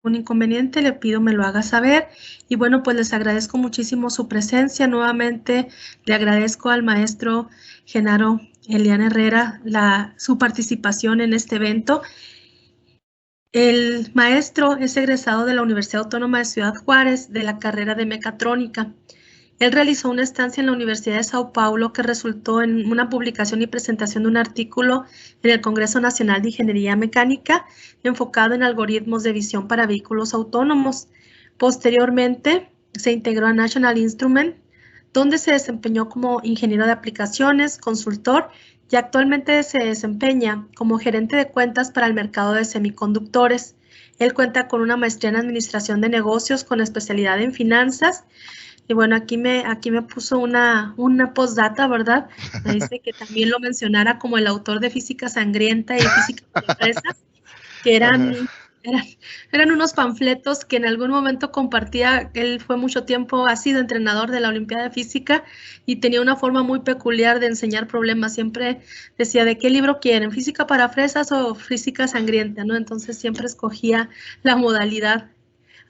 un inconveniente, le pido me lo haga saber. Y bueno, pues les agradezco muchísimo su presencia. Nuevamente le agradezco al maestro Genaro Elian Herrera su participación en este evento. El maestro es egresado de la Universidad Autónoma de Ciudad Juárez de la carrera de mecatrónica. Él realizó una estancia en la Universidad de Sao Paulo que resultó en una publicación y presentación de un artículo en el Congreso Nacional de Ingeniería Mecánica enfocado en algoritmos de visión para vehículos autónomos. Posteriormente, se integró a National Instrument, donde se desempeñó como ingeniero de aplicaciones, consultor y actualmente se desempeña como gerente de cuentas para el mercado de semiconductores. Él cuenta con una maestría en administración de negocios con especialidad en finanzas. Y bueno, aquí me puso una postdata, ¿verdad? Me dice que también lo mencionara como el autor de Física Sangrienta y Física para Fresas, que Ajá. eran, eran unos panfletos que en algún momento compartía. Él fue mucho tiempo, ha sido entrenador de la Olimpiada de Física y tenía una forma muy peculiar de enseñar problemas. Siempre decía, ¿de qué libro quieren? ¿Física para Fresas o Física Sangrienta? ¿No? Entonces siempre escogía la modalidad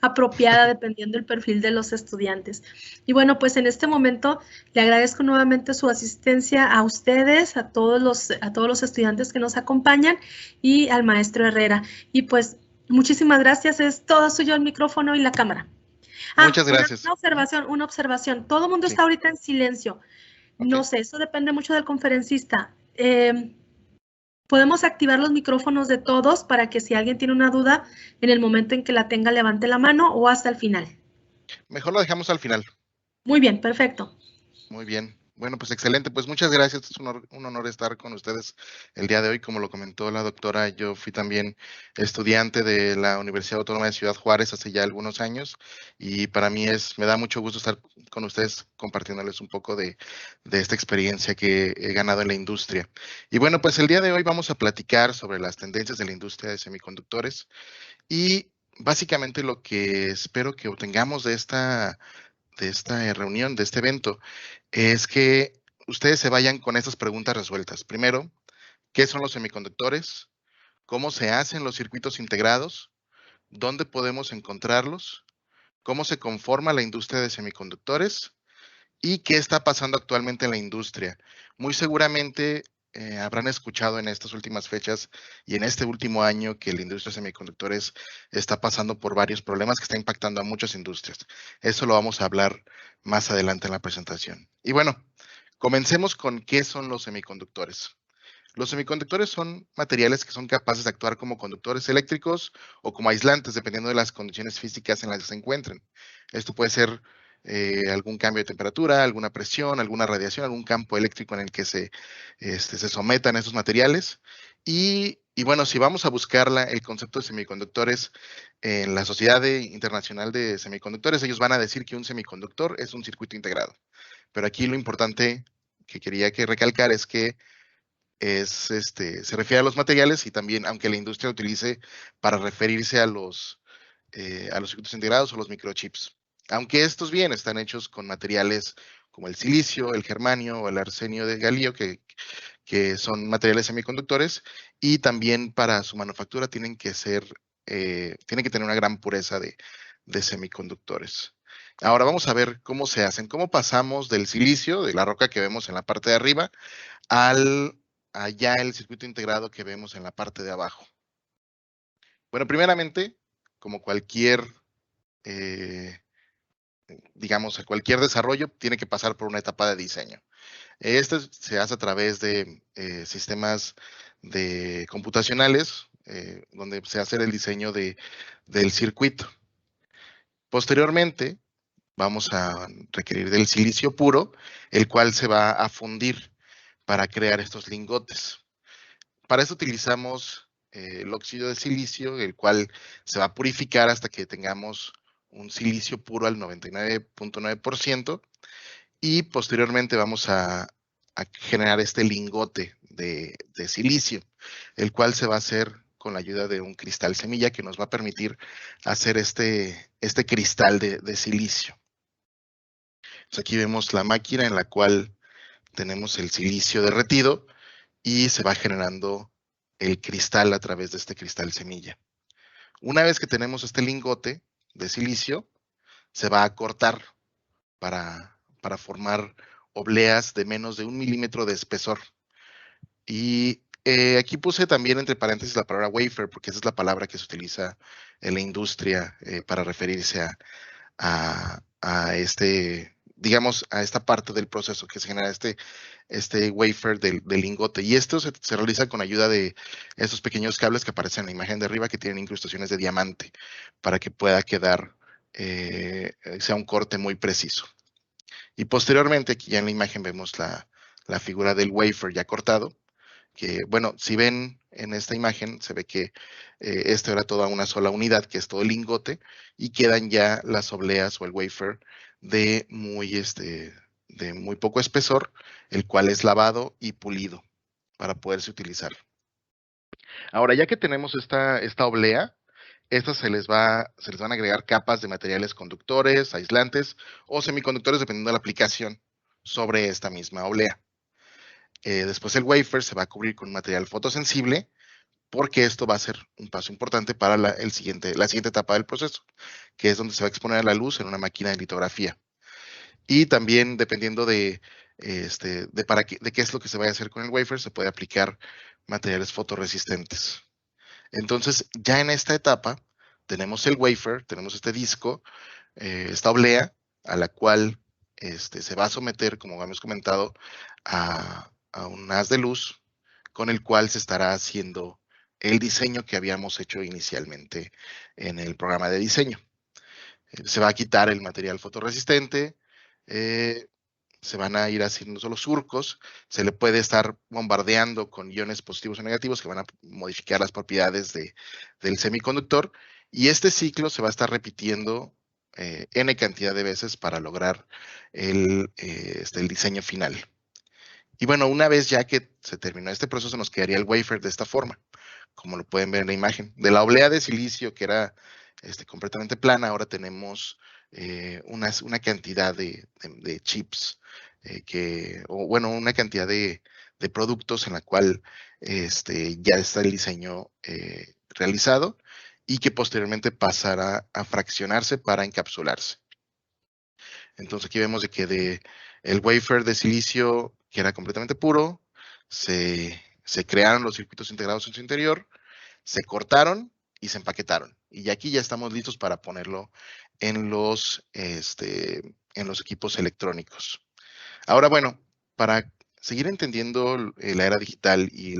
apropiada dependiendo del perfil de los estudiantes. Y bueno, pues en este momento le agradezco nuevamente su asistencia a ustedes, a todos los estudiantes que nos acompañan y al maestro Herrera. Y pues muchísimas gracias, es todo suyo el micrófono y la cámara. Muchas Una, gracias. una Ujú. observación, una observación. Todo el mundo Sí, está ahorita en silencio. ok. No sé, eso depende mucho del conferencista. Podemos activar los micrófonos de todos para que si alguien tiene una duda, en el momento en que la tenga, levante la mano o hasta el final. Mejor lo dejamos al final. Muy bien, perfecto. Muy bien. Bueno, pues excelente. Pues muchas gracias. Es un honor estar con ustedes el día de hoy. Como lo comentó la doctora, yo fui también estudiante de la Universidad Autónoma de Ciudad Juárez hace ya algunos años y para mí me da mucho gusto estar con ustedes compartiéndoles un poco de esta experiencia que he ganado en la industria. Y bueno, pues el día de hoy vamos a platicar sobre las tendencias de la industria de semiconductores y básicamente lo que espero que obtengamos de esta reunión, de este evento, es que ustedes se vayan con estas preguntas resueltas. Primero, ¿qué son los semiconductores? ¿Cómo se hacen los circuitos integrados? ¿Dónde podemos encontrarlos? ¿Cómo se conforma la industria de semiconductores? ¿Y qué está pasando actualmente en la industria? Muy seguramente habrán escuchado en estas últimas fechas y en este último año que la industria de semiconductores está pasando por varios problemas que está impactando a muchas industrias. Eso lo vamos a hablar más adelante en la presentación. Y bueno, comencemos con qué son los semiconductores. Los semiconductores son materiales que son capaces de actuar como conductores eléctricos o como aislantes, dependiendo de las condiciones físicas en las que se encuentren. Esto puede ser algún cambio de temperatura, alguna presión, alguna radiación, algún campo eléctrico en el que se sometan estos materiales. Y bueno, si vamos a buscar el concepto de semiconductores en la Sociedad Internacional de Semiconductores, ellos van a decir que un semiconductor es un circuito integrado. Pero aquí lo importante que quería que recalcar es que se refiere a los materiales y también, aunque la industria lo utilice para referirse a los circuitos integrados o los microchips. Aunque estos bien están hechos con materiales como el silicio, el germanio o el arsenio de galio, que son materiales semiconductores, y también para su manufactura tienen que tener una gran pureza de semiconductores. Ahora vamos a ver cómo se hacen, cómo pasamos del silicio, de la roca que vemos en la parte de arriba, al allá el circuito integrado que vemos en la parte de abajo. Bueno, primeramente, como eh, digamos, cualquier desarrollo tiene que pasar por una etapa de diseño. Este se hace a través de sistemas computacionales, donde se hace el diseño del circuito. Posteriormente, vamos a requerir del silicio puro, el cual se va a fundir para crear estos lingotes. Para eso utilizamos el óxido de silicio, el cual se va a purificar hasta que tengamos un silicio puro al 99.9% y posteriormente vamos a generar este lingote de silicio, el cual se va a hacer con la ayuda de un cristal semilla que nos va a permitir hacer este cristal de silicio. Entonces aquí vemos la máquina en la cual tenemos el silicio derretido y se va generando el cristal a través de este cristal semilla. Una vez que tenemos este lingote de silicio, se va a cortar para formar obleas de menos de 1 milímetro de espesor. Y aquí puse también entre paréntesis la palabra wafer, porque esa es la palabra que se utiliza en la industria para referirse a este, digamos, a esta parte del proceso que se genera este wafer del lingote. Y esto se realiza con ayuda de estos pequeños cables que aparecen en la imagen de arriba que tienen incrustaciones de diamante para que pueda quedar, sea un corte muy preciso. Y posteriormente, aquí ya en la imagen vemos la figura del wafer ya cortado, que, bueno, si ven en esta imagen, se ve que esto era toda una sola unidad, que es todo el lingote, y quedan ya las obleas o el wafer de muy poco espesor, el cual es lavado y pulido para poderse utilizar. Ahora, ya que tenemos esta oblea, estas se les van a agregar capas de materiales conductores, aislantes o semiconductores, dependiendo de la aplicación sobre esta misma oblea. Después el wafer se va a cubrir con material fotosensible, porque esto va a ser un paso importante para la siguiente etapa del proceso, que es donde se va a exponer a la luz en una máquina de litografía. Y también, dependiendo de qué es lo que se vaya a hacer con el wafer, se puede aplicar materiales fotorresistentes. Entonces, ya en esta etapa, tenemos el wafer, tenemos este disco, esta oblea, a la cual se va a someter, como hemos comentado, a un haz de luz, con el cual se estará haciendo el diseño que habíamos hecho inicialmente en el programa de diseño. Se va a quitar el material fotorresistente, se van a ir haciendo solo surcos, se le puede estar bombardeando con iones positivos o negativos que van a modificar las propiedades del semiconductor, y este ciclo se va a estar repitiendo n cantidad de veces para lograr el diseño final. Y bueno, una vez ya que se terminó este proceso, nos quedaría el wafer de esta forma, como lo pueden ver en la imagen. De la oblea de silicio, que era completamente plana, ahora tenemos una cantidad de chips, una cantidad de productos en la cual ya está el diseño realizado y que posteriormente pasará a fraccionarse para encapsularse. Entonces aquí vemos de que el wafer de silicio, que era completamente puro, se crearon los circuitos integrados en su interior, se cortaron y se empaquetaron. Y aquí ya estamos listos para ponerlo en los equipos electrónicos. Ahora, bueno, para seguir entendiendo la era digital y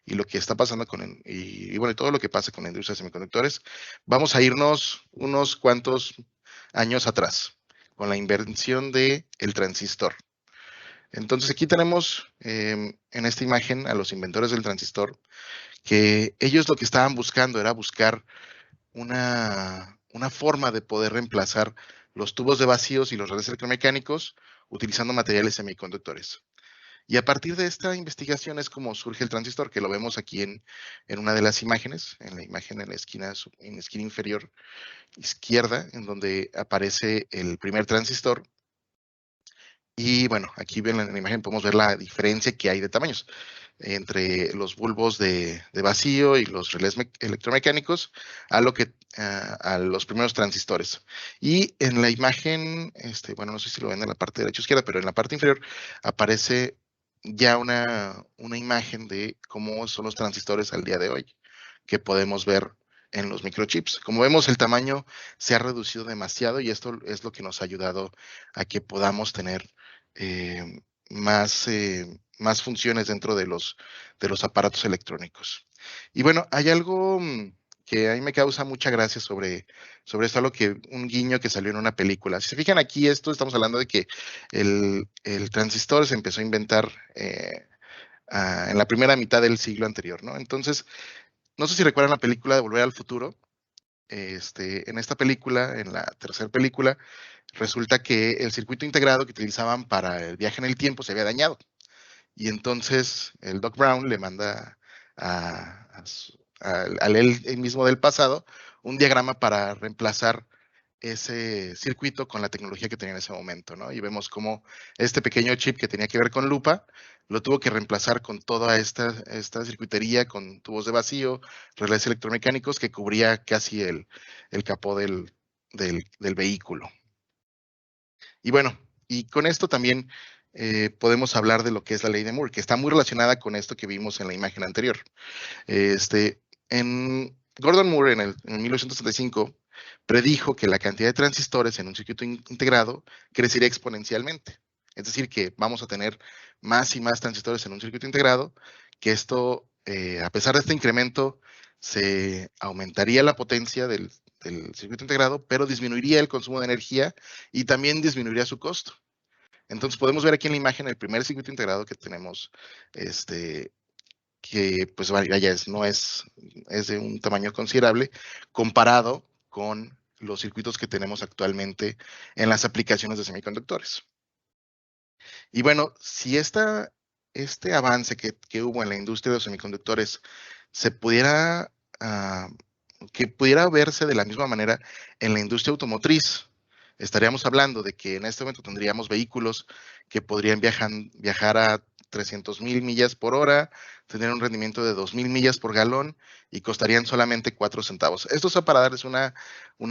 lo que está pasando y todo lo que pasa con la industria de semiconductores, vamos a irnos unos cuantos años atrás con la invención del transistor. Entonces aquí tenemos en esta imagen a los inventores del transistor, que ellos lo que estaban buscando era buscar una forma de poder reemplazar los tubos de vacíos y los redes electromecánicos utilizando materiales semiconductores. Y a partir de esta investigación es como surge el transistor, que lo vemos aquí en una de las imágenes, en la imagen en la esquina inferior izquierda, en donde aparece el primer transistor. Y bueno, aquí ven en la imagen podemos ver la diferencia que hay de tamaños entre los bulbos de vacío y los relés electromecánicos a los primeros transistores. Y en la imagen, bueno, no sé si lo ven en la parte derecha o izquierda, pero en la parte inferior aparece ya una imagen de cómo son los transistores al día de hoy, que podemos ver en los microchips. Como vemos, el tamaño se ha reducido demasiado y esto es lo que nos ha ayudado a que podamos tener más funciones dentro de los aparatos electrónicos. Y bueno, hay algo que a mí me causa mucha gracia sobre esto, algo que un guiño que salió en una película. Si se fijan aquí, estamos hablando de que el transistor se empezó a inventar en la primera mitad del siglo anterior, ¿no? Entonces, no sé si recuerdan la película de Volver al Futuro. En esta película, en la tercera película, resulta que el circuito integrado que utilizaban para el viaje en el tiempo se había dañado. Y entonces el Doc Brown le manda a él mismo del pasado un diagrama para reemplazar ese circuito con la tecnología que tenía en ese momento, ¿no? Y vemos cómo este pequeño chip que tenía que ver con lupa, lo tuvo que reemplazar con toda esta circuitería, con tubos de vacío, relés electromecánicos que cubría casi el capó del vehículo. Y bueno, y con esto también podemos hablar de lo que es la ley de Moore, que está muy relacionada con esto que vimos en la imagen anterior. En Gordon Moore, en 1975, predijo que la cantidad de transistores en un circuito integrado crecería exponencialmente. Es decir, que vamos a tener más y más transistores en un circuito integrado, que esto, a pesar de este incremento, se aumentaría la potencia del circuito integrado, pero disminuiría el consumo de energía y también disminuiría su costo. Entonces podemos ver aquí en la imagen el primer circuito integrado que tenemos, que pues vaya, es de un tamaño considerable comparado con los circuitos que tenemos actualmente en las aplicaciones de semiconductores. Y bueno, si este avance que hubo en la industria de los semiconductores se pudiera, que pudiera verse de la misma manera en la industria automotriz, estaríamos hablando de que en este momento tendríamos vehículos que podrían viajar a 300,000 millas por hora, tener un rendimiento de 2,000 millas por galón y costarían solamente 4 centavos. Esto es para darles una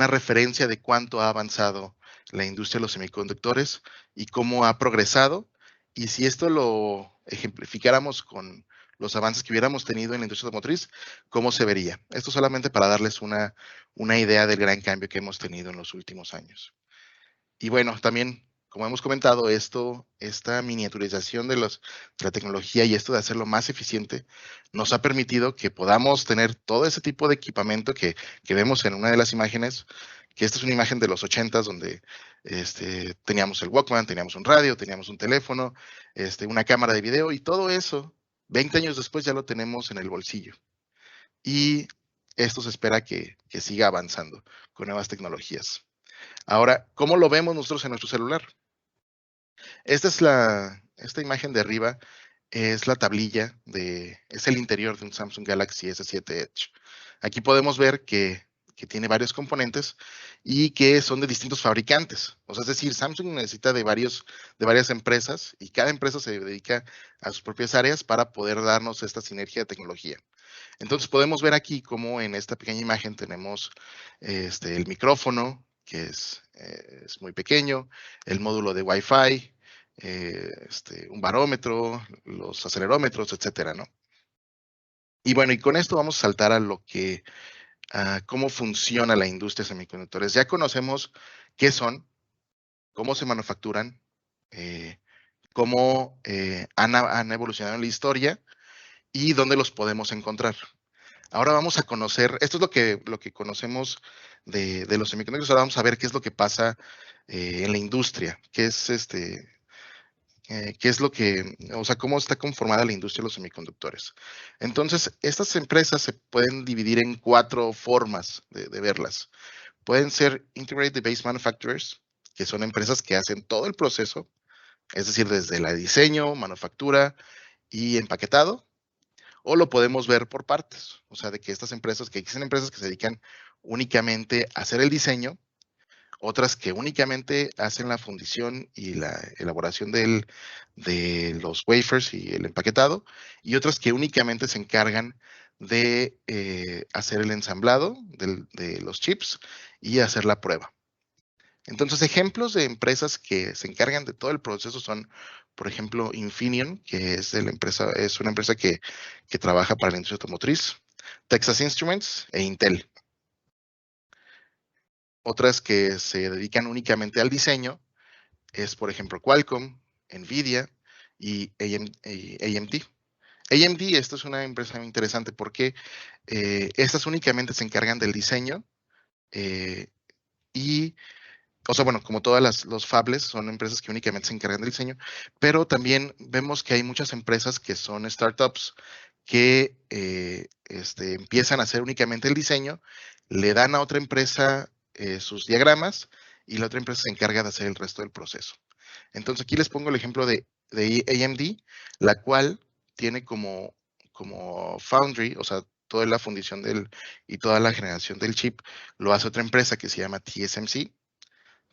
referencia de cuánto ha avanzado la industria de los semiconductores y cómo ha progresado. Y si esto lo ejemplificáramos con los avances que hubiéramos tenido en la industria automotriz, ¿cómo se vería? Esto solamente para darles una idea del gran cambio que hemos tenido en los últimos años. Y bueno, también, como hemos comentado, esta miniaturización de la tecnología y esto de hacerlo más eficiente, nos ha permitido que podamos tener todo ese tipo de equipamiento que vemos en una de las imágenes, que esta es una imagen de los 80s donde teníamos el Walkman, teníamos un radio, teníamos un teléfono, una cámara de video y todo eso, 20 años después ya lo tenemos en el bolsillo. Y esto se espera que siga avanzando con nuevas tecnologías. Ahora, ¿cómo lo vemos nosotros en nuestro celular? Esta imagen de arriba es la tablilla es el interior de un Samsung Galaxy S7 Edge. Aquí podemos ver que tiene varios componentes y que son de distintos fabricantes. O sea, es decir, Samsung necesita de varias empresas y cada empresa se dedica a sus propias áreas para poder darnos esta sinergia de tecnología. Entonces podemos ver aquí cómo en esta pequeña imagen tenemos el micrófono, que es muy pequeño, el módulo de Wi-Fi, un barómetro, los acelerómetros, etcétera, ¿no? Y bueno, y con esto vamos a saltar a cómo funciona la industria de semiconductores. Ya conocemos qué son, cómo se manufacturan, cómo han evolucionado en la historia y dónde los podemos encontrar. Ahora vamos a conocer, esto es lo que conocemos de los semiconductores, ahora vamos a ver qué es lo que pasa en la industria, qué es lo que, o sea, cómo está conformada la industria de los semiconductores. Entonces, estas empresas se pueden dividir en 4 formas de verlas. Pueden ser Integrated Base Manufacturers, que son empresas que hacen todo el proceso, es decir, desde la diseño, manufactura y empaquetado. O lo podemos ver por partes, o sea, de que estas empresas, que existen empresas que se dedican únicamente a hacer el diseño, otras que únicamente hacen la fundición y la elaboración de los wafers y el empaquetado, y otras que únicamente se encargan de hacer el ensamblado de los chips y hacer la prueba. Entonces, ejemplos de empresas que se encargan de todo el proceso son, por ejemplo, Infineon, que es una empresa que trabaja para la industria automotriz, Texas Instruments e Intel. Otras que se dedican únicamente al diseño es, por ejemplo, Qualcomm, Nvidia y AMD. AMD, esto es una empresa muy interesante porque estas únicamente se encargan del diseño y o sea, bueno, como todas los fabless son empresas que únicamente se encargan del diseño, pero también vemos que hay muchas empresas que son startups que empiezan a hacer únicamente el diseño, le dan a otra empresa sus diagramas y la otra empresa se encarga de hacer el resto del proceso. Entonces aquí les pongo el ejemplo de AMD, la cual tiene como foundry, o sea, toda la fundición y toda la generación del chip lo hace otra empresa que se llama TSMC,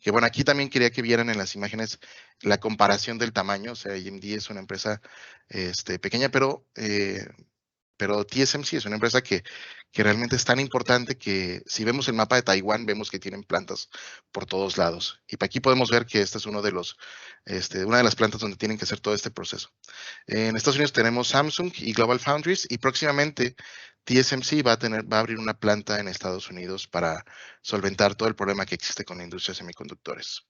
Que bueno, aquí también quería que vieran en las imágenes la comparación del tamaño. O sea, AMD es una empresa pequeña, pero TSMC es una empresa que realmente es tan importante que si vemos el mapa de Taiwán, vemos que tienen plantas por todos lados. Y aquí podemos ver que esta es una de las plantas donde tienen que hacer todo este proceso. En Estados Unidos tenemos Samsung y Global Foundries, y próximamente TSMC va a abrir una planta en Estados Unidos para solventar todo el problema que existe con la industria de semiconductores.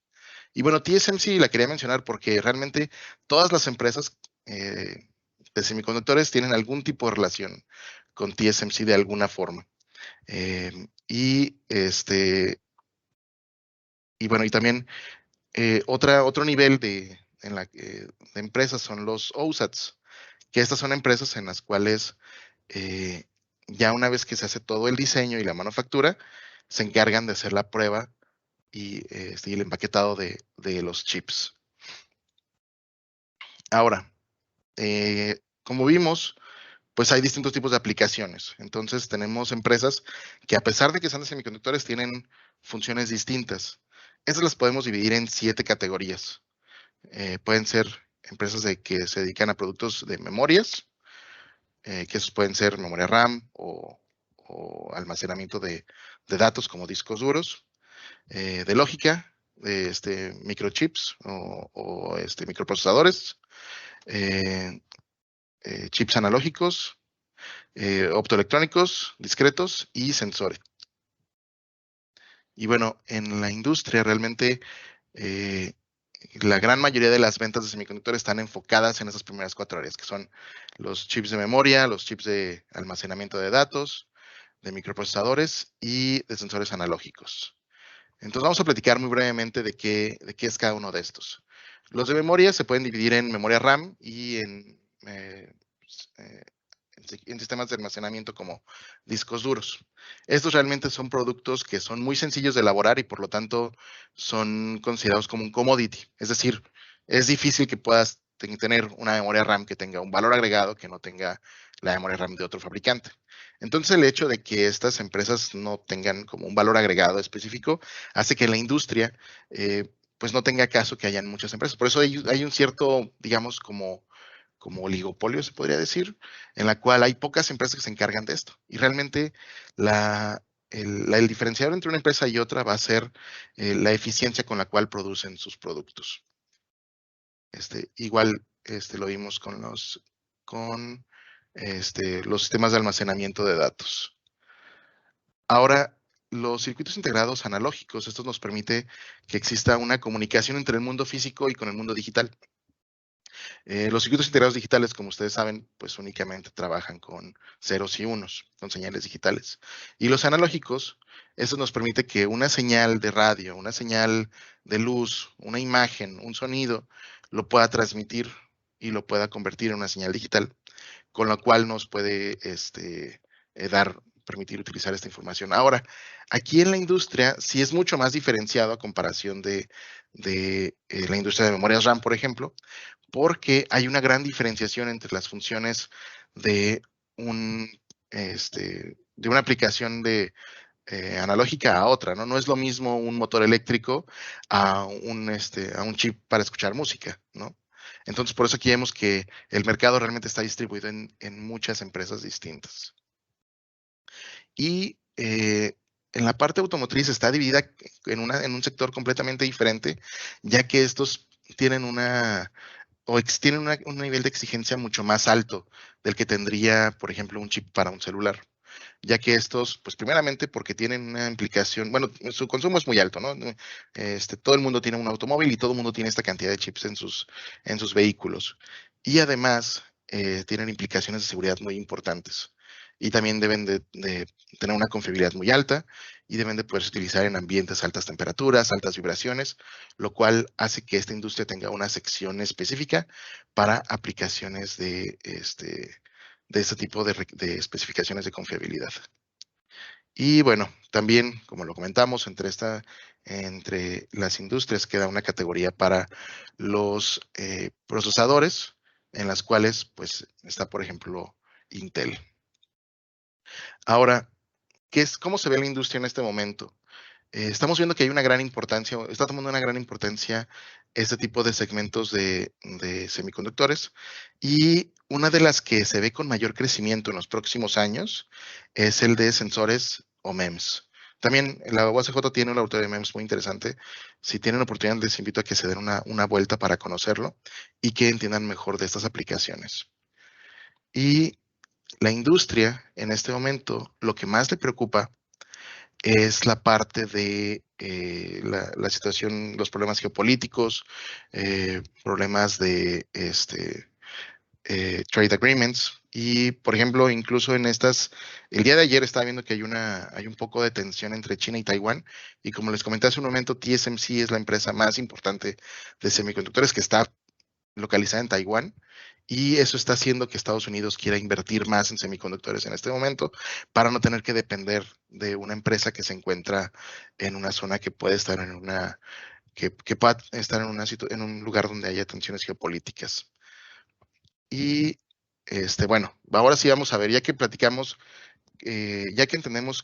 Y bueno, TSMC la quería mencionar porque realmente todas las empresas de semiconductores tienen algún tipo de relación con TSMC de alguna forma. Y bueno, y también otro nivel de empresas son los OSATs, que estas son empresas en las cuales ya una vez que se hace todo el diseño y la manufactura, se encargan de hacer la prueba y el empaquetado de los chips. Ahora, como vimos, pues hay distintos tipos de aplicaciones. Entonces tenemos empresas que, a pesar de que son de semiconductores, tienen funciones distintas. Estas las podemos dividir en 7 categorías. Pueden ser empresas que se dedican a productos de memorias, que esos pueden ser memoria RAM o almacenamiento de datos como discos duros, de lógica, de microchips o microprocesadores, chips analógicos, optoelectrónicos, discretos y sensores. Y bueno, en la industria realmente la gran mayoría de las ventas de semiconductores están enfocadas en esas primeras 4 áreas, que son los chips de memoria, los chips de almacenamiento de datos, de microprocesadores y de sensores analógicos. Entonces vamos a platicar muy brevemente de qué es cada uno de estos. Los de memoria se pueden dividir en memoria RAM y en sistemas de almacenamiento como discos duros. Estos realmente son productos que son muy sencillos de elaborar y por lo tanto son considerados como un commodity. Es decir, es difícil que puedas tener una memoria RAM que tenga un valor agregado que no tenga la memoria RAM de otro fabricante. Entonces el hecho de que estas empresas no tengan como un valor agregado específico hace que la industria pues no tenga caso que hayan muchas empresas. Por eso hay un cierto, digamos, como oligopolio, se podría decir, en la cual hay pocas empresas que se encargan de esto. Y realmente el diferenciador entre una empresa y otra va a ser la eficiencia con la cual producen sus productos. Igual lo vimos con los sistemas de almacenamiento de datos. Ahora, los circuitos integrados analógicos, esto nos permite que exista una comunicación entre el mundo físico y con el mundo digital. Los circuitos integrados digitales, como ustedes saben, pues únicamente trabajan con ceros y unos, con señales digitales. Y los analógicos, eso nos permite que una señal de radio, una señal de luz, una imagen, un sonido, lo pueda transmitir y lo pueda convertir en una señal digital, con lo cual nos puede permitir utilizar esta información. Ahora, aquí en la industria sí es mucho más diferenciado a comparación de la industria de memorias RAM, por ejemplo, porque hay una gran diferenciación entre las funciones de de una aplicación analógica a otra, ¿no? No es lo mismo un motor eléctrico a un chip para escuchar música, ¿no? Entonces, por eso aquí vemos que el mercado realmente está distribuido en muchas empresas distintas. Y en la parte automotriz está dividida en un sector completamente diferente, ya que estos tienen tienen un nivel de exigencia mucho más alto del que tendría, por ejemplo, un chip para un celular, ya que estos, pues primeramente porque tienen una implicación, bueno, su consumo es muy alto, ¿no? Todo el mundo tiene un automóvil y todo el mundo tiene esta cantidad de chips en sus vehículos. Y además tienen implicaciones de seguridad muy importantes. Y también deben de tener una confiabilidad muy alta y deben de poderse utilizar en ambientes a altas temperaturas, altas vibraciones, lo cual hace que esta industria tenga una sección específica para aplicaciones de este tipo de especificaciones de confiabilidad. Y bueno, también, como lo comentamos, entre las industrias queda una categoría para los procesadores, en las cuales pues está, por ejemplo, Intel. Ahora, ¿cómo se ve la industria en este momento? estamos viendo que hay una gran importancia, está tomando una gran importancia este tipo de segmentos de semiconductores, y una de las que se ve con mayor crecimiento en los próximos años es el de sensores o MEMS. También la UACJ tiene un laboratorio de MEMS muy interesante. Si tienen oportunidad, les invito a que se den una vuelta para conocerlo y que entiendan mejor de estas aplicaciones. Y la industria, en este momento, lo que más le preocupa es la parte de la situación, los problemas geopolíticos, problemas de trade agreements. Y, por ejemplo, incluso en estas, el día de ayer estaba viendo que hay un poco de tensión entre China y Taiwán. Y como les comenté hace un momento, TSMC es la empresa más importante de semiconductores que está localizada en Taiwán, y eso está haciendo que Estados Unidos quiera invertir más en semiconductores en este momento para no tener que depender de una empresa que se encuentra en una zona que puede estar en que pueda estar en un lugar donde haya tensiones geopolíticas. Y bueno, ahora sí vamos a ver, ya que platicamos, ya que entendemos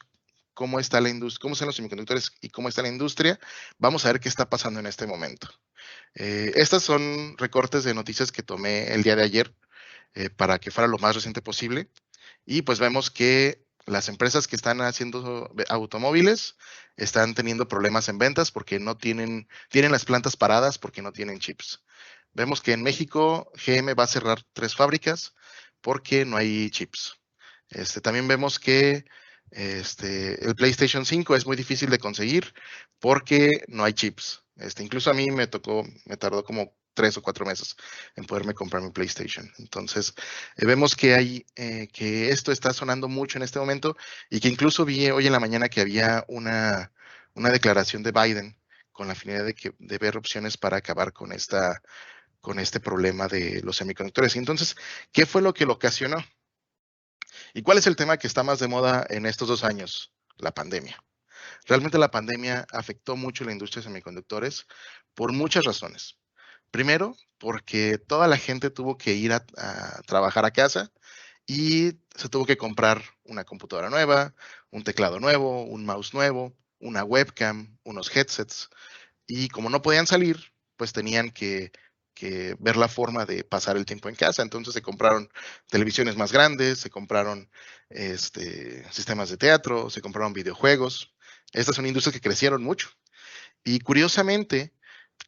cómo está la industria, cómo están los semiconductores y cómo está la industria, vamos a ver qué está pasando en este momento. Estas son recortes de noticias que tomé el día de ayer para que fuera lo más reciente posible. Y pues vemos que las empresas que están haciendo automóviles están teniendo problemas en ventas porque no tienen las plantas paradas porque no tienen chips. Vemos que en México GM va a cerrar 3 fábricas porque no hay chips. También vemos que el PlayStation 5 es muy difícil de conseguir porque no hay chips. Incluso a mí me tardó como 3 o 4 meses en poderme comprar mi PlayStation. Entonces, vemos que que esto está sonando mucho en este momento, y que incluso vi hoy en la mañana que había una declaración de Biden con la finalidad de ver opciones para acabar con este problema de los semiconductores. Y entonces, ¿qué fue lo que lo ocasionó? ¿Y cuál es el tema que está más de moda en estos 2 años? La pandemia. Realmente la pandemia afectó mucho la industria de semiconductores por muchas razones. Primero, porque toda la gente tuvo que ir a trabajar a casa y se tuvo que comprar una computadora nueva, un teclado nuevo, un mouse nuevo, una webcam, unos headsets. Y como no podían salir, pues tenían que ver la forma de pasar el tiempo en casa. Entonces se compraron televisiones más grandes, se compraron sistemas de teatro, se compraron videojuegos. Estas son industrias que crecieron mucho. Y curiosamente,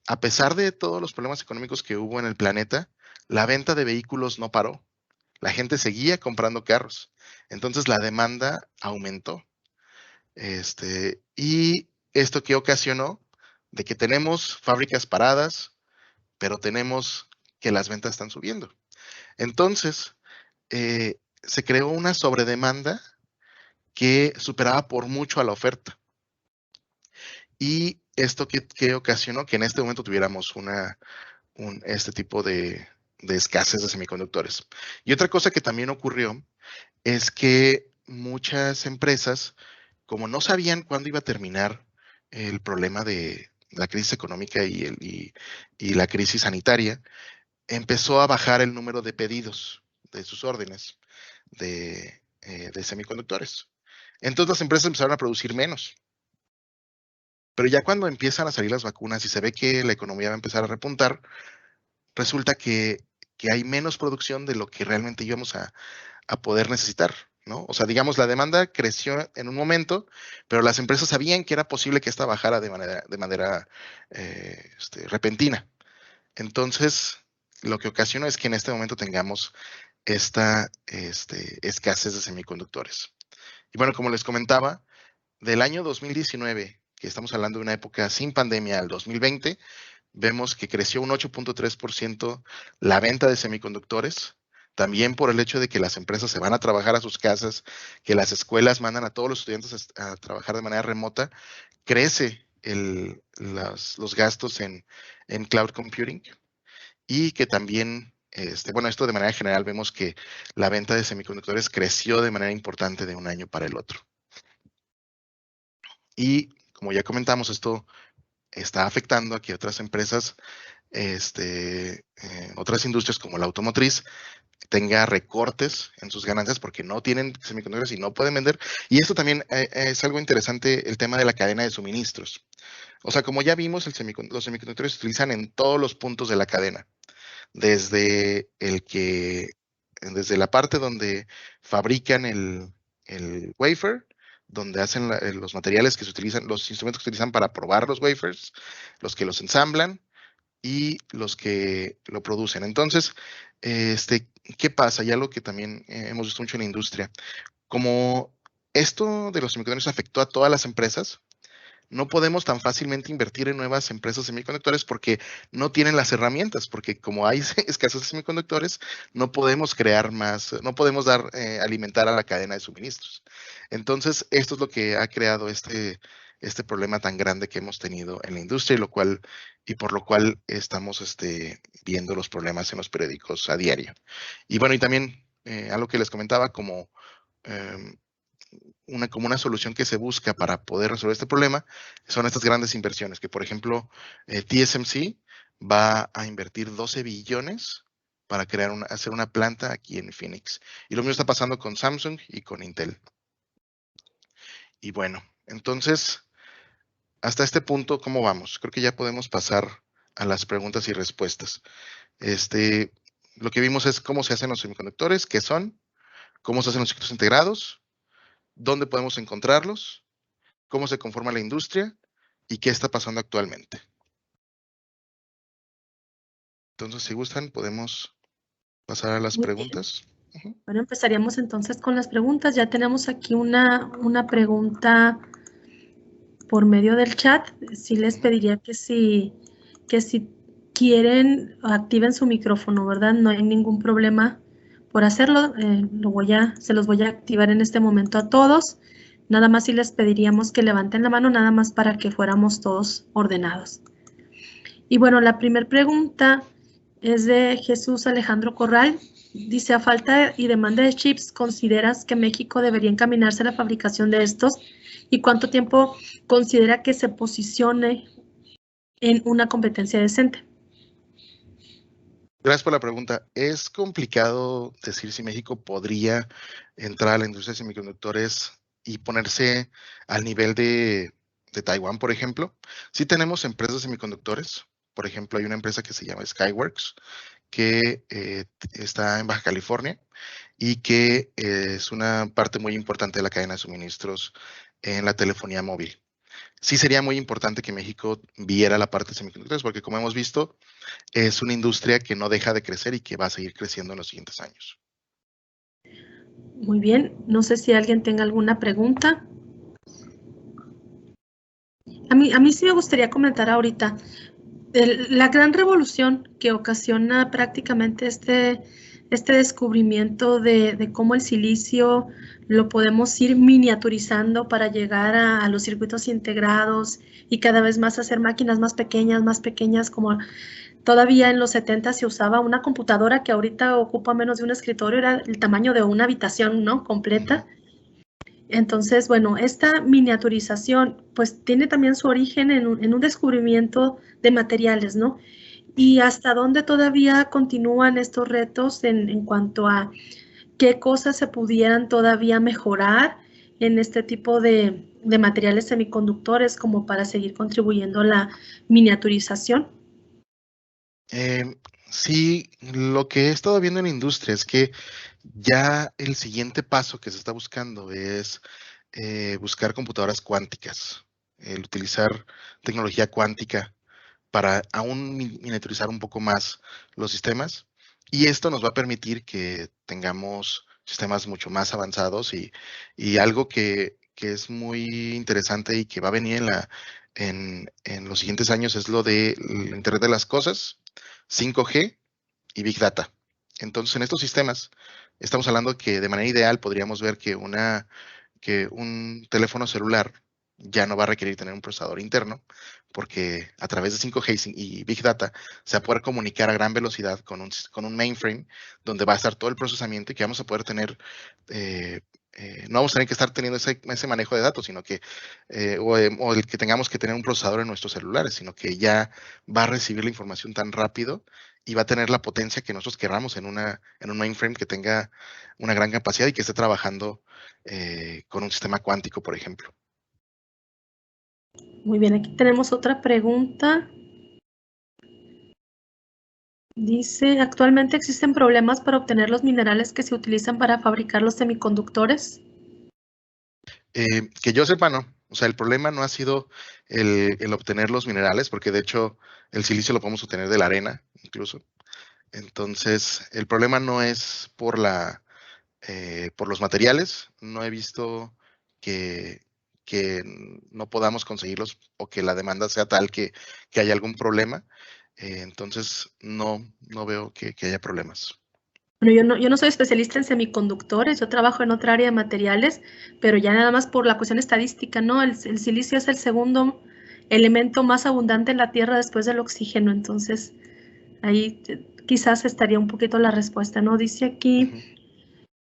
a pesar de todos los problemas económicos que hubo en el planeta, la venta de vehículos no paró. La gente seguía comprando carros. Entonces la demanda aumentó. Y esto que ocasionó de que tenemos fábricas paradas, pero tenemos que las ventas están subiendo. Entonces, se creó una sobredemanda que superaba por mucho a la oferta. Y esto que ocasionó que en este momento tuviéramos este tipo de escasez de semiconductores. Y otra cosa que también ocurrió es que muchas empresas, como no sabían cuándo iba a terminar el problema de la crisis económica y la crisis sanitaria, empezó a bajar el número de pedidos de sus órdenes de semiconductores. Entonces las empresas empezaron a producir menos. Pero ya cuando empiezan a salir las vacunas y se ve que la economía va a empezar a repuntar, resulta que hay menos producción de lo que realmente íbamos a poder necesitar, ¿no? O sea, digamos, la demanda creció en un momento, pero las empresas sabían que era posible que esta bajara de manera repentina. Entonces, lo que ocasionó es que en este momento tengamos esta escasez de semiconductores. Y bueno, como les comentaba, del año 2019, que estamos hablando de una época sin pandemia, al 2020, vemos que creció un 8.3% la venta de semiconductores, también por el hecho de que las empresas se van a trabajar a sus casas, que las escuelas mandan a todos los estudiantes a trabajar de manera remota, crece los gastos en cloud computing, y que también, bueno, esto de manera general vemos que la venta de semiconductores creció de manera importante de un año para el otro. Y como ya comentamos, esto está afectando a que otras empresas otras industrias como la automotriz tenga recortes en sus ganancias porque no tienen semiconductores y no pueden vender. Y esto también es algo interesante, el tema de la cadena de suministros. O sea, como ya vimos, los semiconductores se utilizan en todos los puntos de la cadena, desde desde la parte donde fabrican el wafer, donde hacen los materiales que se utilizan, los instrumentos que se utilizan para probar los wafers, los que los ensamblan y los que lo producen. Entonces, ¿qué pasa? Ya lo que también hemos visto mucho en la industria. Como esto de los semiconductores afectó a todas las empresas, no podemos tan fácilmente invertir en nuevas empresas de semiconductores porque no tienen las herramientas, porque como hay escasez de semiconductores, no podemos crear más, no podemos alimentar a la cadena de suministros. Entonces, esto es lo que ha creado este problema tan grande que hemos tenido en la industria y por lo cual estamos viendo los problemas en los periódicos a diario. Y bueno, y también algo que les comentaba como una solución que se busca para poder resolver este problema son estas grandes inversiones, que por ejemplo TSMC va a invertir 12 billones para hacer una planta aquí en Phoenix. Y lo mismo está pasando con Samsung y con Intel. Y bueno, entonces, hasta este punto, ¿cómo vamos? Creo que ya podemos pasar a las preguntas y respuestas. Lo que vimos es cómo se hacen los semiconductores, qué son, cómo se hacen los circuitos integrados, dónde podemos encontrarlos, cómo se conforma la industria y qué está pasando actualmente. Entonces, si gustan, podemos pasar a las preguntas. Bueno, empezaríamos entonces con las preguntas. Ya tenemos aquí una pregunta por medio del chat. Sí les pediría que si quieren, activen su micrófono, ¿verdad? No hay ningún problema por hacerlo. Se los voy a activar en este momento a todos. Nada más si les pediríamos que levanten la mano, nada más para que fuéramos todos ordenados. Y bueno, la primera pregunta es de Jesús Alejandro Corral. Dice, a falta y demanda de chips, ¿consideras que México debería encaminarse a la fabricación de estos? ¿Y cuánto tiempo considera que se posicione en una competencia decente? Gracias por la pregunta. Es complicado decir si México podría entrar a la industria de semiconductores y ponerse al nivel de Taiwán, por ejemplo. Sí tenemos empresas de semiconductores. Por ejemplo, hay una empresa que se llama Skyworks, que está en Baja California y que es una parte muy importante de la cadena de suministros en la telefonía móvil. Sí sería muy importante que México viera la parte de semiconductores porque, como hemos visto, es una industria que no deja de crecer y que va a seguir creciendo en los siguientes años. Muy bien. No sé si alguien tenga alguna pregunta. A mí sí me gustaría comentar ahorita la gran revolución que ocasiona prácticamente este descubrimiento de cómo el silicio lo podemos ir miniaturizando para llegar a los circuitos integrados y cada vez más hacer máquinas más pequeñas, como todavía en los 70 se usaba una computadora que ahorita ocupa menos de un escritorio, era el tamaño de una habitación, ¿no? Completa. Entonces, bueno, esta miniaturización pues tiene también su origen en un descubrimiento de materiales, ¿no? Y hasta dónde todavía continúan estos retos en cuanto a qué cosas se pudieran todavía mejorar en este tipo de materiales semiconductores como para seguir contribuyendo a la miniaturización. Sí, lo que he estado viendo en la industria es que ya el siguiente paso que se está buscando es buscar computadoras cuánticas, el utilizar tecnología cuántica para aún miniaturizar un poco más los sistemas. Y esto nos va a permitir que tengamos sistemas mucho más avanzados y algo que es muy interesante y que va a venir en los siguientes años es lo de Internet de las Cosas, 5G y Big Data. Entonces, en estos sistemas, estamos hablando que de manera ideal podríamos ver que un teléfono celular ya no va a requerir tener un procesador interno, porque a través de 5G y Big Data se va a poder comunicar a gran velocidad con un mainframe, donde va a estar todo el procesamiento y que vamos a poder tener no vamos a tener que estar teniendo ese manejo de datos, sino que, o el que tengamos que tener un procesador en nuestros celulares, sino que ya va a recibir la información tan rápido y va a tener la potencia que nosotros queramos en un mainframe que tenga una gran capacidad y que esté trabajando con un sistema cuántico, por ejemplo. Muy bien, aquí tenemos otra pregunta. Dice, ¿actualmente existen problemas para obtener los minerales que se utilizan para fabricar los semiconductores? Que yo sepa, no. O sea, el problema no ha sido el obtener los minerales, porque de hecho el silicio lo podemos obtener de la arena, incluso. Entonces, el problema no es por los materiales. No he visto que, que no podamos conseguirlos o que la demanda sea tal que haya algún problema. Entonces, no veo que haya problemas. Bueno, yo no soy especialista en semiconductores, yo trabajo en otra área de materiales, pero ya nada más por la cuestión estadística, ¿no? El silicio es el segundo elemento más abundante en la Tierra después del oxígeno, entonces ahí quizás estaría un poquito la respuesta, ¿no? Dice aquí,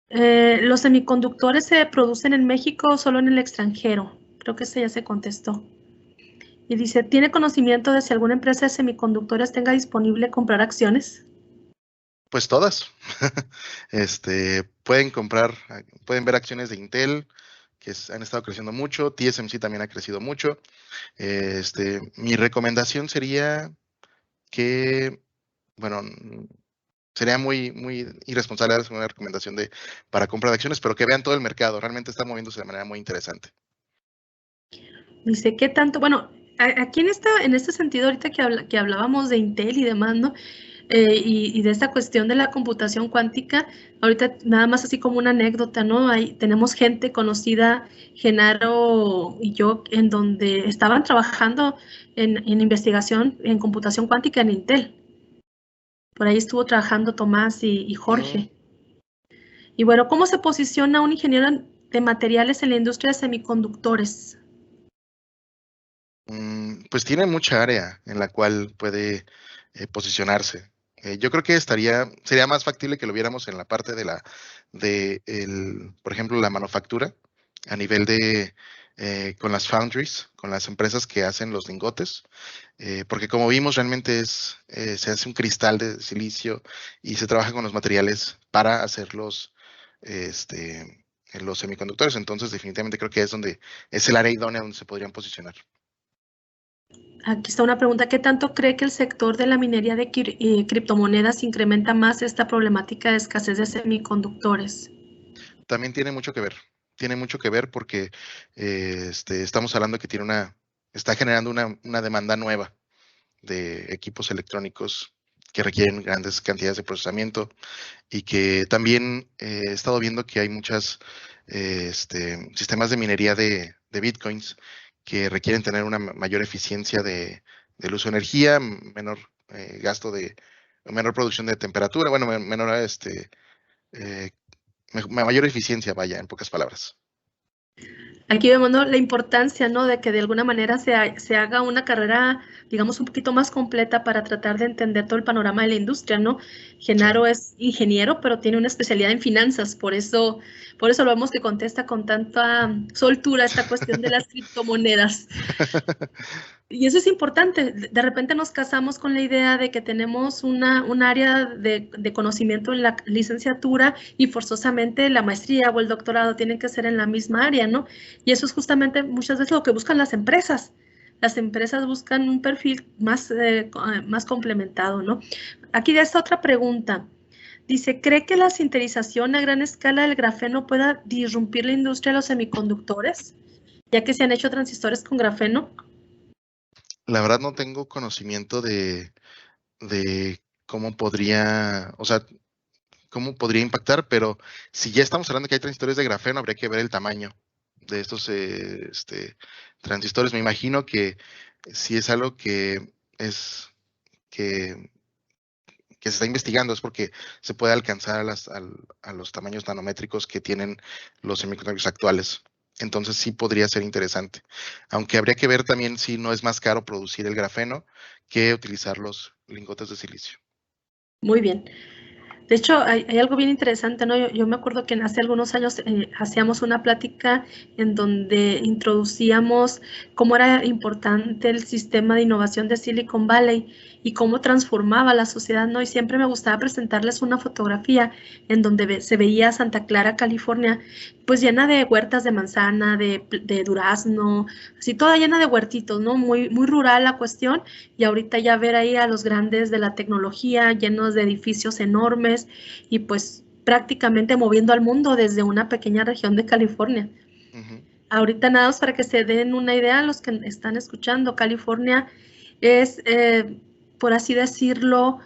¿los semiconductores se producen en México o solo en el extranjero? Creo que ese ya se contestó. Y dice, ¿tiene conocimiento de si alguna empresa de semiconductores tenga disponible comprar acciones? Pues todas. Pueden ver acciones de Intel, que han estado creciendo mucho. TSMC también ha crecido mucho. Mi recomendación sería que, bueno, sería muy, muy irresponsable darles una recomendación para compra de acciones, pero que vean todo el mercado. Realmente está moviéndose de manera muy interesante. Dice, ¿qué tanto? Bueno, aquí en este sentido, ahorita que hablábamos de Intel y demás, ¿no? Y de esta cuestión de la computación cuántica, ahorita nada más así como una anécdota, ¿no? Tenemos gente conocida, Genaro y yo, en donde estaban trabajando en investigación en computación cuántica en Intel. Por ahí estuvo trabajando Tomás y Jorge. Y bueno, ¿cómo se posiciona un ingeniero de materiales en la industria de semiconductores? Pues tiene mucha área en la cual puede posicionarse. Yo creo que sería más factible que lo viéramos en la parte por ejemplo, la manufactura, a nivel con las foundries, con las empresas que hacen los lingotes, porque como vimos, realmente se hace un cristal de silicio y se trabaja con los materiales para hacer los semiconductores. Entonces, definitivamente creo que es el área idónea donde se podrían posicionar. Aquí está una pregunta, ¿qué tanto cree que el sector de la minería de criptomonedas incrementa más esta problemática de escasez de semiconductores? También tiene mucho que ver porque estamos hablando que está generando una demanda nueva de equipos electrónicos que requieren grandes cantidades de procesamiento y que también he estado viendo que hay muchos sistemas de minería de bitcoins que requieren tener una mayor eficiencia del uso de energía, menor producción de temperatura, bueno, eh, mayor eficiencia, vaya, en pocas palabras. Aquí vemos, ¿no?, la importancia, ¿no?, de que de alguna manera se haga una carrera, digamos, un poquito más completa para tratar de entender todo el panorama de la industria, ¿no? Genaro Sí. es ingeniero, pero tiene una especialidad en finanzas, por eso lo vemos que contesta con tanta soltura esta cuestión de las criptomonedas. Y eso es importante. De repente nos casamos con la idea de que tenemos un área de conocimiento en la licenciatura y forzosamente la maestría o el doctorado tienen que ser en la misma área, ¿no? Y eso es justamente muchas veces lo que buscan las empresas. Las empresas buscan un perfil más complementado, ¿no? Aquí ya está otra pregunta. Dice, ¿cree que la sinterización a gran escala del grafeno pueda disrumpir la industria de los semiconductores? Ya que se han hecho transistores con grafeno. La verdad no tengo conocimiento de o sea, cómo podría impactar, pero si ya estamos hablando que hay transistores de grafeno, habría que ver el tamaño de estos transistores. Me imagino que si es algo que, que se está investigando, es porque se puede alcanzar a los tamaños nanométricos que tienen los semiconductores actuales. Entonces sí podría ser interesante. Aunque habría que ver también si no es más caro producir el grafeno que utilizar los lingotes de silicio. Muy bien. De hecho, hay algo bien interesante, ¿no? Yo me acuerdo que hace algunos años hacíamos una plática en donde introducíamos cómo era importante el sistema de innovación de Silicon Valley y cómo transformaba la sociedad, ¿no? Y siempre me gustaba presentarles una fotografía en donde se veía Santa Clara, California, pues llena de huertas de manzana, de durazno, así toda llena de huertitos, ¿no? Muy, muy rural la cuestión, y ahorita ya ver ahí a los grandes de la tecnología llenos de edificios enormes y pues prácticamente moviendo al mundo desde una pequeña región de California. Ujú. Ahorita nada más para que se den una idea los que están escuchando, California es, por así decirlo,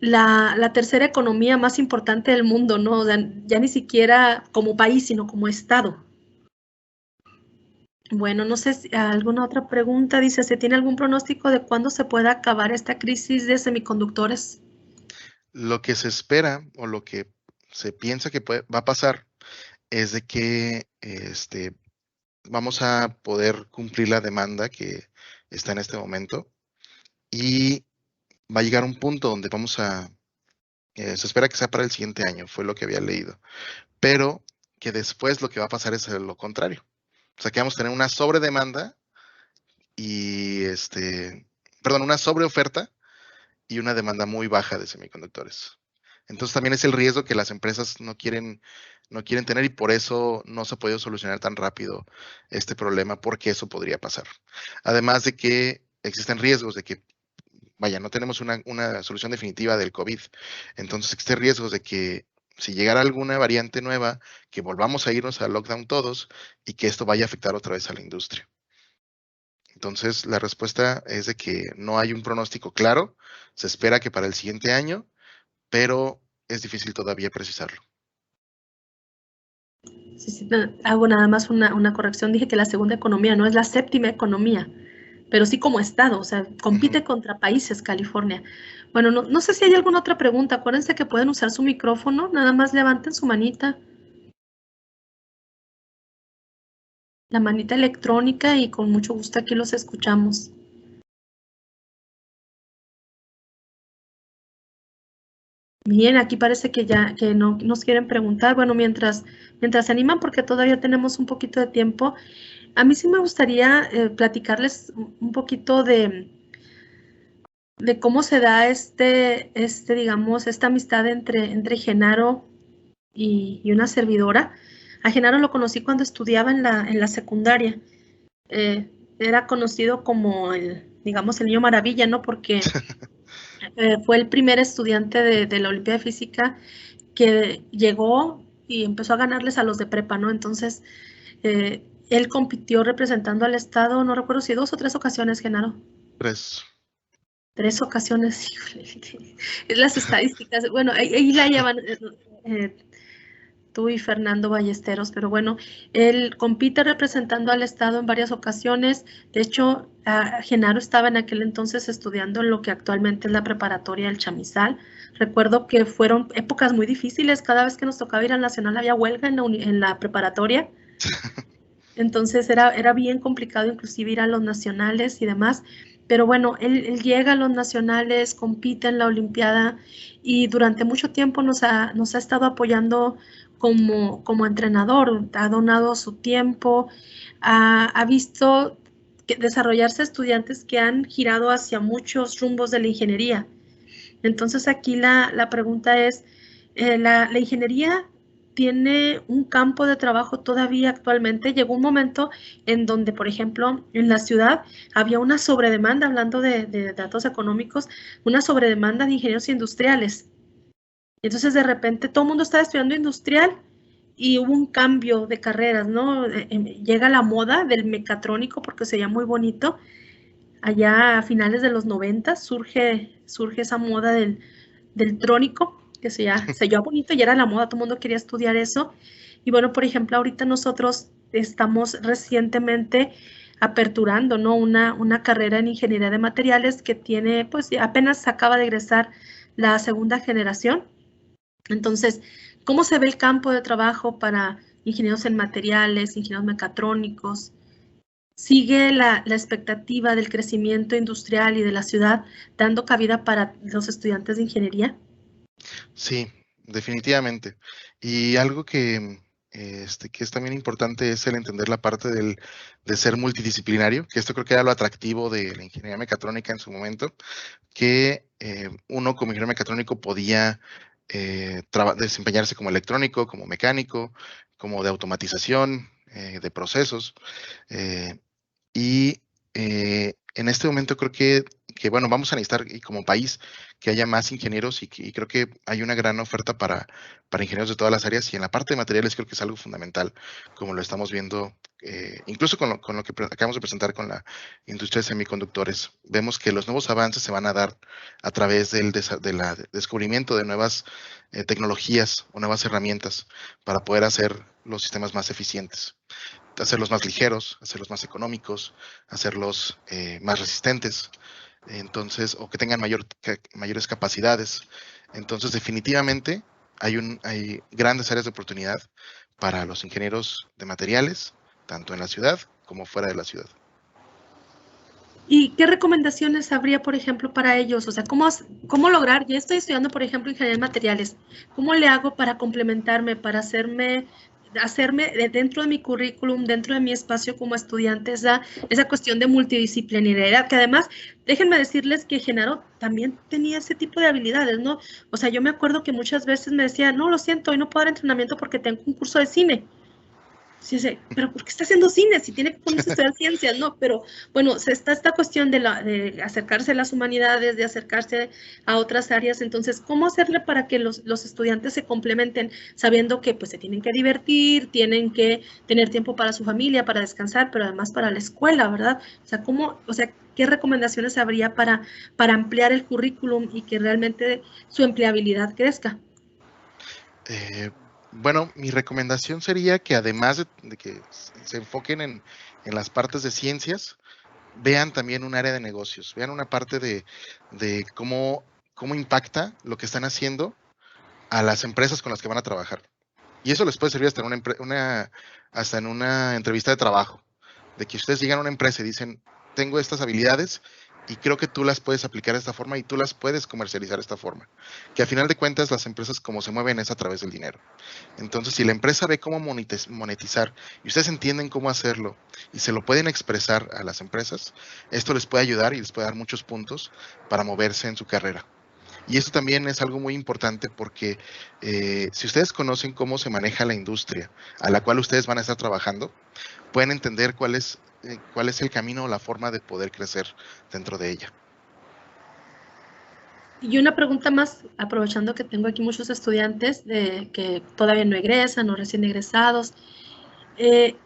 la tercera economía más importante del mundo, ¿no? O sea, ya ni siquiera como país, sino como estado. Bueno, no sé si alguna otra pregunta. Dice, ¿se tiene algún pronóstico de cuándo se pueda acabar esta crisis de semiconductores? Lo que se espera o lo que se piensa que va a pasar es de que vamos a poder cumplir la demanda que está en este momento y va a llegar un punto donde se espera que sea para el siguiente año, fue lo que había leído, pero que después lo que va a pasar es lo contrario. O sea, que vamos a tener una sobredemanda y perdón, una sobreoferta y una demanda muy baja de semiconductores. Entonces también es el riesgo que las empresas no quieren tener y por eso no se ha podido solucionar tan rápido este problema, porque eso podría pasar. Además de que existen riesgos de que, vaya, no tenemos una solución definitiva del COVID. Entonces existen riesgos de que si llegara alguna variante nueva, que volvamos a irnos al lockdown todos y que esto vaya a afectar otra vez a la industria. Entonces, la respuesta es de que no hay un pronóstico claro. Se espera que para el siguiente año, pero es difícil todavía precisarlo. Sí, sí, hago nada más una corrección. Dije que la segunda economía no es la séptima economía, pero sí como estado, o sea, Ujú. compite contra países, California. Bueno, no sé si hay alguna otra pregunta. Acuérdense que pueden usar su micrófono, nada más levanten su manita, la manita electrónica, y con mucho gusto aquí los escuchamos. Bien, aquí parece que ya que no nos quieren preguntar. Bueno, mientras se animan, porque todavía tenemos un poquito de tiempo, a mí sí me gustaría platicarles un poquito de cómo se da digamos, esta amistad entre Genaro y una servidora. A Genaro lo conocí cuando estudiaba en la secundaria. Era conocido como digamos, el niño maravilla, ¿no? Porque fue el primer estudiante de la Olimpiada de Física que llegó y empezó a ganarles a los de prepa, ¿no? Entonces, él compitió representando al estado, no recuerdo si 2 o 3 ocasiones, Genaro. 3. 3 ocasiones, es las estadísticas. Bueno, ahí la llevan tú y Fernando Ballesteros, pero bueno, él compite representando al estado en varias ocasiones. De hecho, Genaro estaba en aquel entonces estudiando en lo que actualmente es la preparatoria del Chamizal. Recuerdo que fueron épocas muy difíciles. Cada vez que nos tocaba ir al Nacional había huelga en la preparatoria. Entonces era bien complicado inclusive ir a los nacionales y demás. Pero bueno, él llega a los nacionales, compite en la Olimpiada y durante mucho tiempo nos ha estado apoyando como entrenador. Ha donado su tiempo, ha visto desarrollarse estudiantes que han girado hacia muchos rumbos de la ingeniería. Entonces aquí la pregunta es, ¿la ingeniería tiene un campo de trabajo todavía actualmente? Llegó un momento en donde, por ejemplo, en la ciudad había una sobredemanda, hablando de datos económicos, una sobredemanda de ingenieros industriales. Entonces, de repente, todo el mundo estaba estudiando industrial y hubo un cambio de carreras, ¿no? Llega la moda del mecatrónico porque sería muy bonito. Allá a finales de los 90 surge esa moda del trónico, que se oía bonito y era la moda, todo el mundo quería estudiar eso. Y bueno, por ejemplo, ahorita nosotros estamos recientemente aperturando, ¿no? Una carrera en ingeniería de materiales que tiene, pues apenas acaba de egresar la segunda generación. Entonces, ¿cómo se ve el campo de trabajo para ingenieros en materiales, ingenieros mecatrónicos? ¿Sigue la expectativa del crecimiento industrial y de la ciudad dando cabida para los estudiantes de ingeniería? Sí, definitivamente. Y algo que es también importante es el entender la parte de ser multidisciplinario, que esto creo que era lo atractivo de la ingeniería mecatrónica en su momento, que uno como ingeniero mecatrónico podía desempeñarse como electrónico, como mecánico, como de automatización, de procesos. eh, y en este momento creo que, bueno, vamos a necesitar y como país que haya más ingenieros y creo que hay una gran oferta para ingenieros de todas las áreas y en la parte de materiales creo que es algo fundamental, como lo estamos viendo, incluso con lo que acabamos de presentar con la industria de semiconductores. Vemos que los nuevos avances se van a dar a través del descubrimiento de nuevas tecnologías o nuevas herramientas para poder hacer los sistemas más eficientes, hacerlos más ligeros, hacerlos más económicos, hacerlos más resistentes, entonces, o que tengan mayores capacidades. Entonces, definitivamente hay grandes áreas de oportunidad para los ingenieros de materiales, tanto en la ciudad como fuera de la ciudad. ¿Y qué recomendaciones habría, por ejemplo, para ellos? O sea, ¿cómo lograr? Ya estoy estudiando, por ejemplo, ingeniería de materiales. ¿Cómo le hago para complementarme, para hacerme dentro de mi currículum, dentro de mi espacio como estudiante, esa cuestión de multidisciplinariedad? Que además, déjenme decirles que Genaro también tenía ese tipo de habilidades, ¿no? O sea, yo me acuerdo que muchas veces me decía, no, lo siento, hoy no puedo dar entrenamiento porque tengo un curso de cine. Sí, sí, pero ¿por qué está haciendo cine? Si tiene que ponerse a estudiar ciencias, ¿no? Pero bueno, se está esta cuestión de acercarse a las humanidades, de acercarse a otras áreas. Entonces, ¿cómo hacerle para que los estudiantes se complementen sabiendo que pues se tienen que divertir, tienen que tener tiempo para su familia, para descansar, pero además para la escuela, ¿verdad? O sea, ¿qué recomendaciones habría para ampliar el currículum y que realmente su empleabilidad crezca? Eh, bueno, mi recomendación sería que además de que se enfoquen en las partes de ciencias, vean también un área de negocios, vean una parte de cómo impacta lo que están haciendo a las empresas con las que van a trabajar. Y eso les puede servir hasta hasta en una entrevista de trabajo, de que ustedes llegan a una empresa y dicen, tengo estas habilidades y creo que tú las puedes aplicar de esta forma y tú las puedes comercializar de esta forma. Que a final de cuentas las empresas como se mueven es a través del dinero. Entonces, si la empresa ve cómo monetizar y ustedes entienden cómo hacerlo y se lo pueden expresar a las empresas, esto les puede ayudar y les puede dar muchos puntos para moverse en su carrera. Y eso también es algo muy importante porque si ustedes conocen cómo se maneja la industria a la cual ustedes van a estar trabajando, pueden entender cuál es el camino o la forma de poder crecer dentro de ella. Y una pregunta más, aprovechando que tengo aquí muchos estudiantes que todavía no egresan o recién egresados. Eh,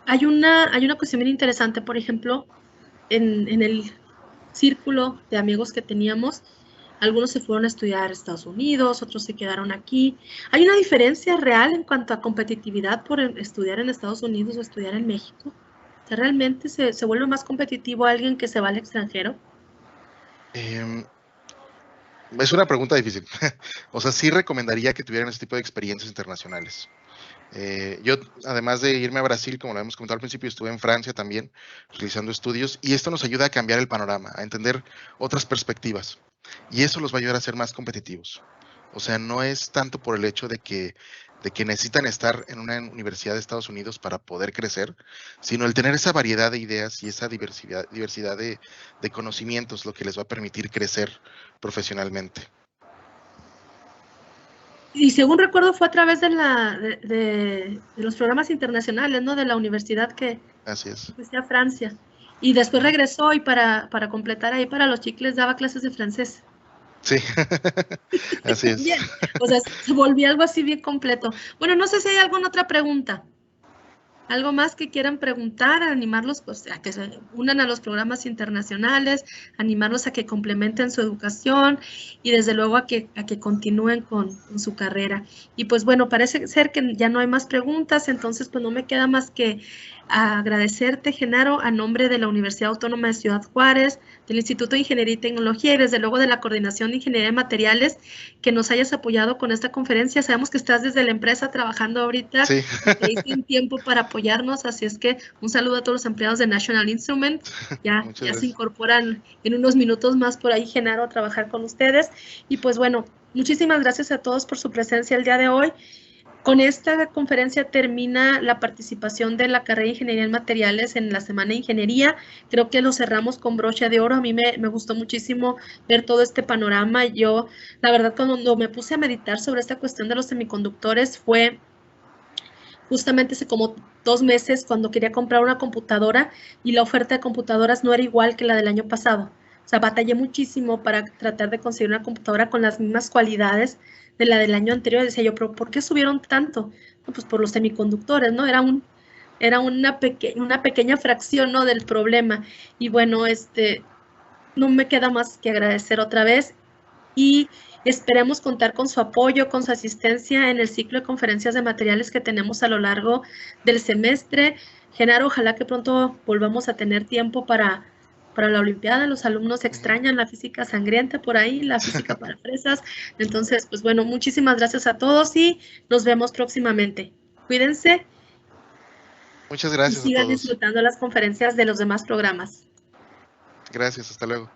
hay una cuestión bien interesante, por ejemplo, en el círculo de amigos que teníamos, algunos se fueron a estudiar a Estados Unidos, otros se quedaron aquí. ¿Hay una diferencia real en cuanto a competitividad por estudiar en Estados Unidos o estudiar en México? O sea, ¿realmente se vuelve más competitivo alguien que se va al extranjero? Em, es una pregunta difícil. O sea, sí recomendaría que tuvieran ese tipo de experiencias internacionales. Yo, además de irme a Brasil, como lo hemos comentado al principio, estuve en Francia también realizando estudios y esto nos ayuda a cambiar el panorama, a entender otras perspectivas y eso los va a ayudar a ser más competitivos. O sea, no es tanto por el hecho de que necesitan estar en una universidad de Estados Unidos para poder crecer, sino el tener esa variedad de ideas y esa diversidad de conocimientos lo que les va a permitir crecer profesionalmente. Y según recuerdo fue a través de los programas internacionales, ¿no? De la universidad que Así es. fuiste a Francia. Y después Ujú. regresó y para completar ahí para los chicles daba clases de francés. Sí, así es. Bien, o sea, se volvió algo así bien completo. Bueno, no sé si hay alguna otra pregunta. ¿Algo más que quieran preguntar? Animarlos pues, a que se unan a los programas internacionales, animarlos a que complementen su educación y desde luego a que continúen con su carrera. Y pues bueno, parece ser que ya no hay más preguntas, entonces pues no me queda más que agradecerte, Genaro, a nombre de la Universidad Autónoma de Ciudad Juárez, del Instituto de Ingeniería y Tecnología y desde luego de la Coordinación de Ingeniería de Materiales, que nos hayas apoyado con esta conferencia. Sabemos que estás desde la empresa trabajando ahorita Sí, y que hay sin tiempo para apoyarnos, así es que un saludo a todos los empleados de National Instrument. muchas Ya se gracias. incorporan en unos minutos más por ahí, Genaro, a trabajar con ustedes. Y pues bueno, Muchísimas gracias a todos por su presencia el día de hoy. Con esta conferencia termina la participación de la carrera de Ingeniería en Materiales en la Semana de Ingeniería. Creo que lo cerramos con broche de oro. A mí me gustó muchísimo ver todo este panorama. Yo, la verdad, cuando me puse a meditar sobre esta cuestión de los semiconductores fue justamente hace como 2 meses cuando quería comprar una computadora y la oferta de computadoras no era igual que la del año pasado. O sea, batallé muchísimo para tratar de conseguir una computadora con las mismas cualidades de la del año anterior. Decía yo, pero ¿por qué subieron tanto? No, pues por los semiconductores, ¿no? Era una pequeña fracción, ¿no?, del problema. Y bueno, no me queda más que agradecer otra vez y esperemos contar con su apoyo, con su asistencia en el ciclo de conferencias de materiales que tenemos a lo largo del semestre. Genaro, ojalá que pronto volvamos a tener tiempo para la Olimpiada. Los alumnos extrañan la física sangrienta por ahí, la física para fresas. Entonces, pues bueno, muchísimas gracias a todos y nos vemos próximamente. Cuídense. Muchas gracias y a sigan todos. disfrutando las conferencias de los demás programas. Gracias, hasta luego.